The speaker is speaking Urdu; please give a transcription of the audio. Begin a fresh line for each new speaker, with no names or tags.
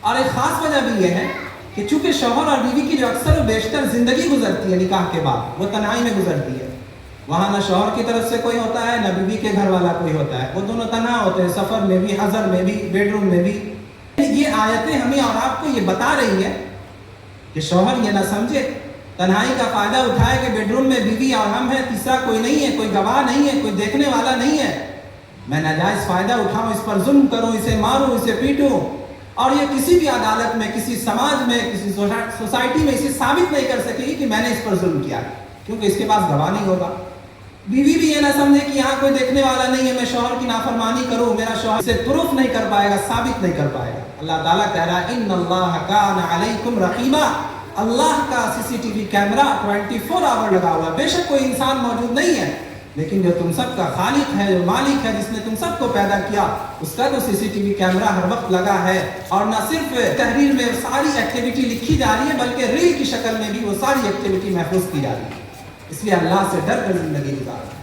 اور ایک خاص وجہ بھی یہ ہے کہ چونکہ شوہر اور بیوی کی جو اکثر و بیشتر زندگی گزرتی ہے نکاح کے بعد وہ تنہائی میں گزرتی ہے. وہاں نہ شوہر کی طرف سے کوئی ہوتا ہے نہ بیوی کے گھر والا کوئی ہوتا ہے, وہ دونوں تنہا ہوتے ہیں, سفر میں بھی, حضر میں بھی, بیڈ روم میں بھی. یہ آیتیں ہمیں اور آپ کو یہ بتا رہی ہے کہ شوہر یہ نہ سمجھے, تنہائی کا فائدہ اٹھائے کہ بیڈ روم میں بیوی اور ہم ہیں, تیسرا کوئی نہیں ہے, کوئی گواہ نہیں ہے, کوئی دیکھنے والا نہیں ہے, میں ناجائز فائدہ اٹھاؤں, اس پر ظلم کروں, اسے ماروں, اسے پیٹوں. اور یہ کسی بھی عدالت میں, کسی سماج میں, کسی سوسائٹی میں اسے ثابت نہیں کر سکے گی کہ میں نے اس پر ظلم کیا, کیونکہ اس کے پاس گواہ نہیں ہوگا. بیوی بھی یہ نہ سمجھے کہ یہاں کوئی دیکھنے والا نہیں ہے, میں شوہر کی نافرمانی کروں, میرا شوہر اسے پروف نہیں کر پائے گا, ثابت نہیں کر پائے گا. اللہ تعالیٰ کہہ رہا ہے ان اللہ کان علیکم رقیبا, اللہ کا CCTV کیمرہ 24 آور لگا ہوا ہے. بے شک کوئی انسان موجود نہیں ہے, لیکن جو تم سب کا خالق ہے, جو مالک ہے, جس نے تم سب کو پیدا کیا, اس کا تو CCTV کیمرہ ہر وقت لگا ہے. اور نہ صرف تحریر میں ساری ایکٹیویٹی لکھی جا رہی ہے بلکہ ریل کی شکل میں بھی وہ ساری ایکٹیویٹی محفوظ کی جا رہی ہے. اس لیے اللہ سے ڈر کر زندگی گزارو.